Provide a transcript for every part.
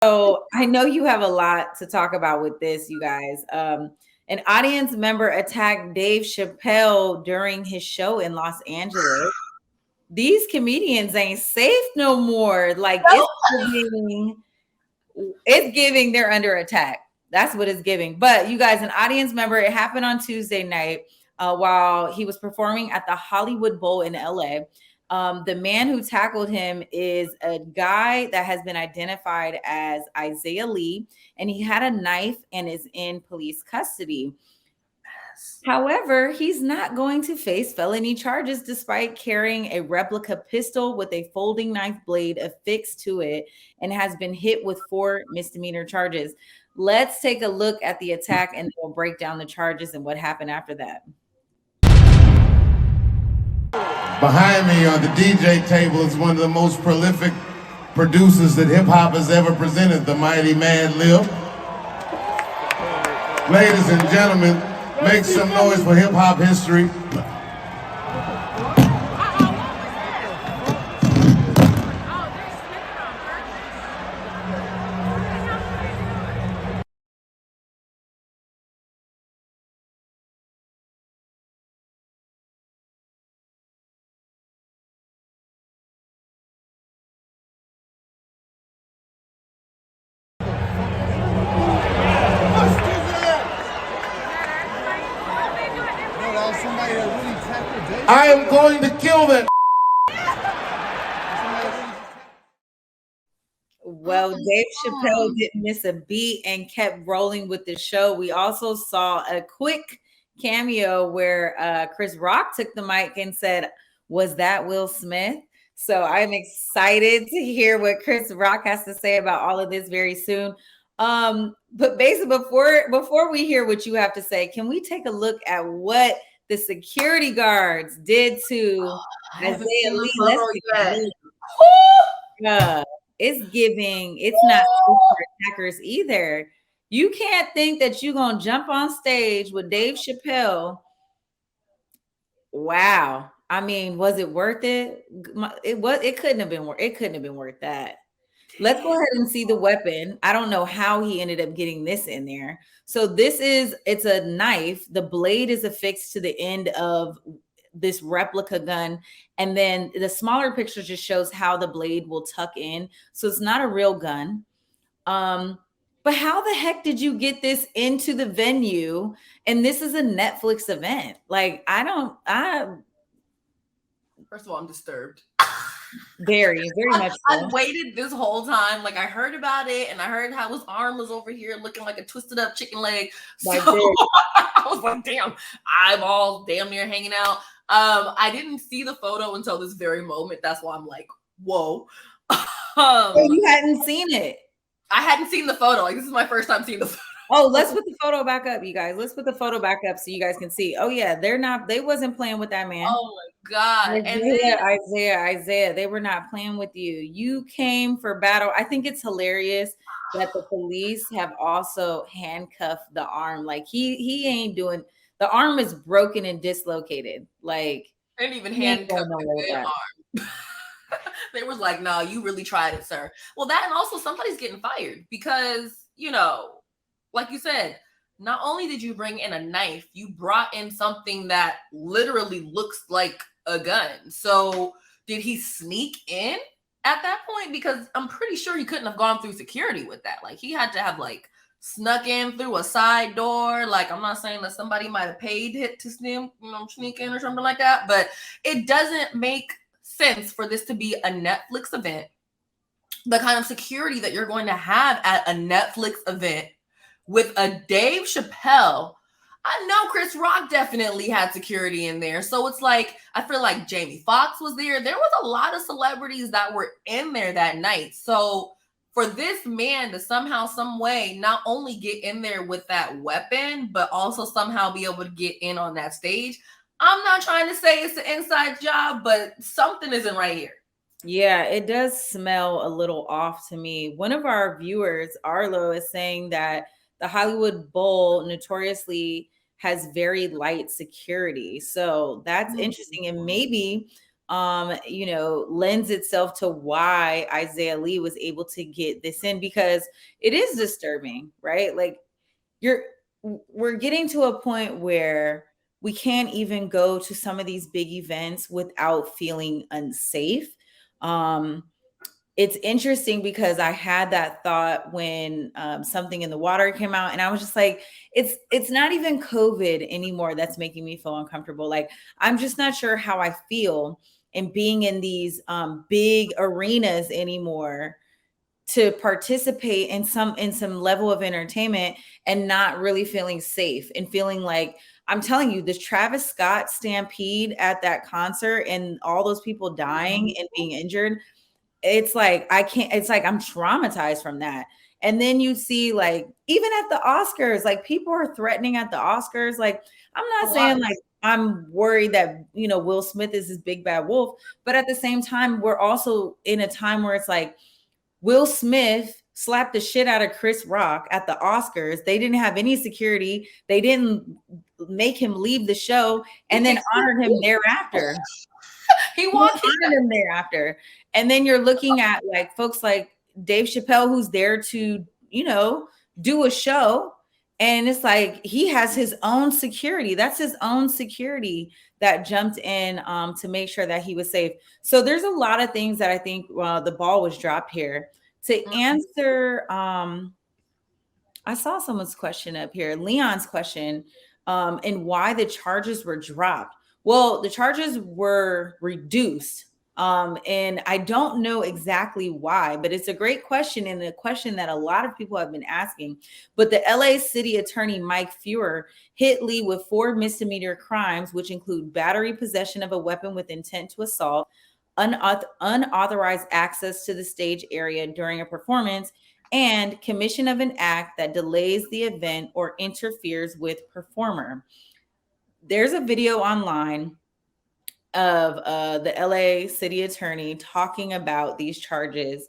So I know you have a lot to talk about with this, you guys. An audience member attacked Dave Chappelle during his show in Los Angeles. These comedians ain't safe no more. Like it's giving they're under attack. That's what it's giving. But you guys, an audience member, it happened on Tuesday night while he was performing at the Hollywood Bowl in LA. The man who tackled him is a guy that has been identified as Isaiah Lee, and he had a knife and is in police custody. However, he's not going to face felony charges despite carrying a replica pistol with a folding knife blade affixed to it and has been hit with 4 misdemeanor charges. Let's take a look at the attack and we'll break down the charges and what happened after that. Behind me on the DJ table is one of the most prolific producers that hip hop has ever presented, the mighty Mad Lib. Ladies and gentlemen, make some noise for hip hop history. I am going to kill that. Well, Dave Chappelle didn't miss a beat and kept rolling with the show. We also saw a quick cameo where Chris Rock took the mic and said, "Was that Will Smith?" So I'm excited to hear what Chris Rock has to say about all of this very soon. But basically, before we hear what you have to say, can we take a look at what the security guards did to Isaiah Lee? It's giving, it's not attackers either. You can't think that you're gonna jump on stage with Dave Chappelle. Wow. I mean, was it worth it? It couldn't have been worth that. Let's go ahead and see the weapon. I don't know how he ended up getting this in there. So it's a knife. The blade is affixed to the end of this replica gun. And then the smaller picture just shows how the blade will tuck in. So it's not a real gun. But how the heck did you get this into the venue? And this is a Netflix event. Like, First of all, I'm disturbed. Very much. I waited this whole time. Like, I heard about it and I heard how his arm was over here looking like a twisted up chicken leg. So I was like, damn, eyeballs damn near hanging out. I didn't see the photo until this very moment. That's why I'm like, whoa. You hadn't seen it. I hadn't seen the photo. Like, this is my first time seeing the photo. Oh, let's put the photo back up, you guys. Let's put the photo back up so you guys can see. Oh yeah, they wasn't playing with that man. Oh my God. Isaiah, they were not playing with you. You came for battle. I think it's hilarious that the police have also handcuffed the arm. Like he ain't doing, the arm is broken and dislocated. Like, they didn't even handcuff the arm. They was like, no, you really tried it, sir. Well, that, and also somebody's getting fired because, you know, like you said, not only did you bring in a knife, you brought in something that literally looks like a gun. So did he sneak in at that point? Because I'm pretty sure he couldn't have gone through security with that. Like, he had to have like snuck in through a side door. Like, I'm not saying that somebody might have paid it to sneak in or something like that, but it doesn't make sense for this to be a Netflix event. The kind of security that you're going to have at a Netflix event with a Dave Chappelle. I know Chris Rock definitely had security in there. So it's like, I feel like Jamie Foxx was there. There was a lot of celebrities that were in there that night. So for this man to somehow, some way, not only get in there with that weapon, but also somehow be able to get in on that stage, I'm not trying to say it's an inside job, but something isn't right here. Yeah, it does smell a little off to me. One of our viewers, Arlo, is saying that the Hollywood Bowl notoriously has very light security. So that's interesting. And maybe lends itself to why Isaiah Lee was able to get this in, because it is disturbing, right? Like we're getting to a point where we can't even go to some of these big events without feeling unsafe. It's interesting because I had that thought when Something in the Water came out, and I was just like, it's not even COVID anymore that's making me feel uncomfortable. Like, I'm just not sure how I feel in being in these big arenas anymore to participate in some level of entertainment and not really feeling safe and feeling like, I'm telling you, this Travis Scott stampede at that concert and all those people dying and being injured, it's like I'm traumatized from that. And then you see, like, even at the Oscars, like, people are threatening at the Oscars. Like, I'm not saying like I'm worried that Will Smith is this big bad wolf, but at the same time, we're also in a time where it's like Will Smith slapped the shit out of Chris Rock at the Oscars. They didn't have any security. They didn't make him leave the show, and then honored him thereafter. He honored him thereafter. And then you're looking at like folks like Dave Chappelle, who's there to, do a show. And it's like he has his own security. That's his own security that jumped in to make sure that he was safe. So there's a lot of things that I think the ball was dropped here. To answer, I saw someone's question up here, Leon's question, and why the charges were dropped. Well, the charges were reduced. And I don't know exactly why, but it's a great question and a question that a lot of people have been asking. But the LA City Attorney Mike Feuer hit Lee with 4 misdemeanor crimes, which include battery, possession of a weapon with intent to assault, unauthorized access to the stage area during a performance, and commission of an act that delays the event or interferes with performer. There's a video online of the LA city attorney talking about these charges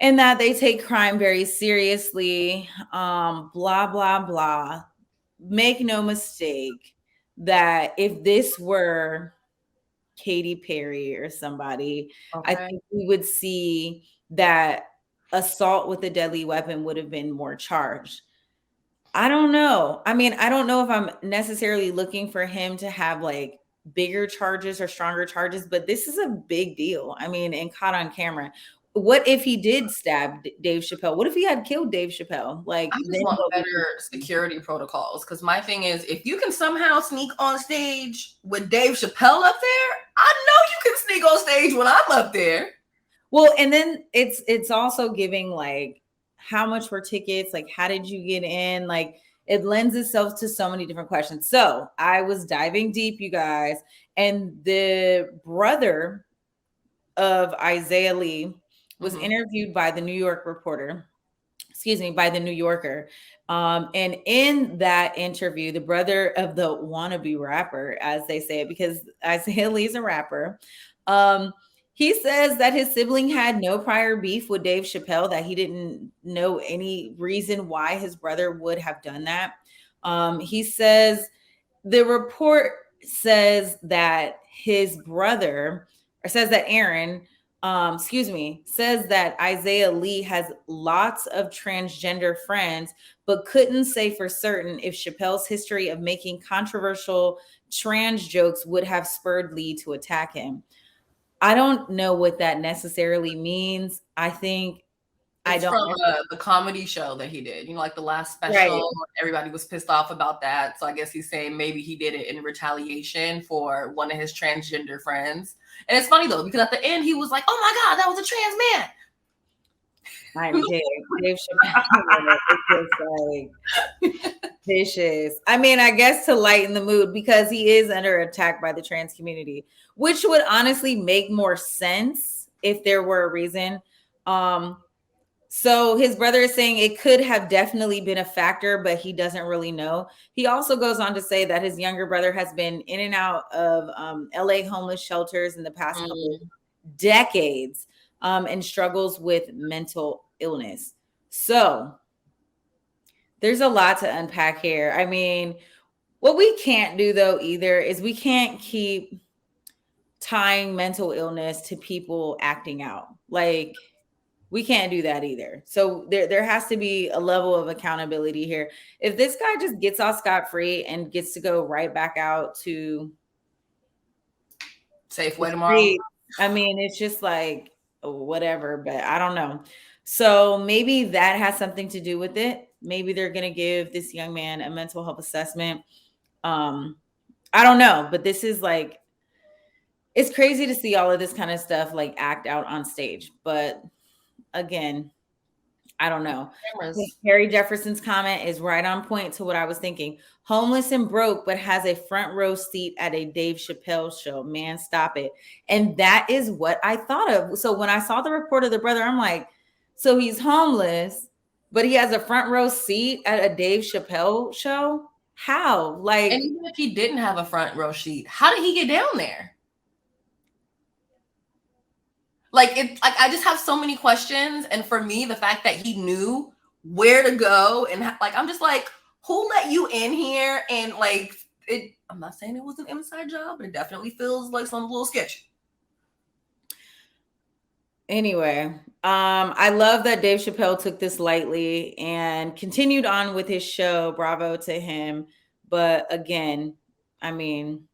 and that they take crime very seriously, blah, blah, blah. Make no mistake that if this were Katy Perry or somebody, I think we would see that assault with a deadly weapon would have been more charged. I don't know. I mean, I don't know if I'm necessarily looking for him to have like bigger charges or stronger charges, but this is a big deal. I mean, and caught on camera. What if he did stab Dave Chappelle? What if he had killed Dave Chappelle? Like, I just want better security protocols, because my thing is, if you can somehow sneak on stage with Dave Chappelle up there, I know you can sneak on stage when I'm up there. Well, and then it's also giving like, how much were tickets? Like, how did you get in? Like, it lends itself to so many different questions. So I was diving deep, you guys, and the brother of Isaiah Lee was interviewed by the New Yorker. And in that interview, the brother of the wannabe rapper, as they say it, because Isaiah Lee is a rapper, he says that his sibling had no prior beef with Dave Chappelle, that he didn't know any reason why his brother would have done that. He says the report says that his brother, or says that Aaron, says that Isaiah Lee has lots of transgender friends, but couldn't say for certain if Chappelle's history of making controversial trans jokes would have spurred Lee to attack him. I don't know what that necessarily means. I think it's from the comedy show that he did, like the last special, right. Everybody was pissed off about that. So I guess he's saying maybe he did it in retaliation for one of his transgender friends. And it's funny though, because at the end he was like, "Oh my God, that was a trans man." I'm Dave Chappelle. It's just like vicious. I mean, I guess to lighten the mood, because he is under attack by the trans community, which would honestly make more sense if there were a reason. So his brother is saying it could have definitely been a factor, but he doesn't really know. He also goes on to say that his younger brother has been in and out of LA homeless shelters in the past couple decades, and struggles with mental illness. So there's a lot to unpack here. I mean, what we can't do though either is we can't keep tying mental illness to people acting out. Like, we can't do that either. So there has to be a level of accountability here. If this guy just gets off scot-free and gets to go right back out to Safeway tomorrow, I mean, it's just like whatever, but I don't know. So maybe that has something to do with it. Maybe they're going to give this young man a mental health assessment. I don't know, but this is like, it's crazy to see all of this kind of stuff like act out on stage. But again, I don't know. Harry Jefferson's comment is right on point to what I was thinking. Homeless and broke, but has a front row seat at a Dave Chappelle show. Man, stop it. And that is what I thought of. So when I saw the report of the brother, I'm like, so he's homeless, but he has a front row seat at a Dave Chappelle show? How? Like, and even if he didn't have a front row seat, how did he get down there? Like, I just have so many questions. And for me, the fact that he knew where to go and like, I'm just like, who let you in here? And like, I'm not saying it was an inside job, but it definitely feels like some little sketchy. Anyway, I love that Dave Chappelle took this lightly and continued on with his show. Bravo to him. But again, I mean,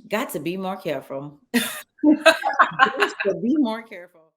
got to be more careful. Got to be more careful.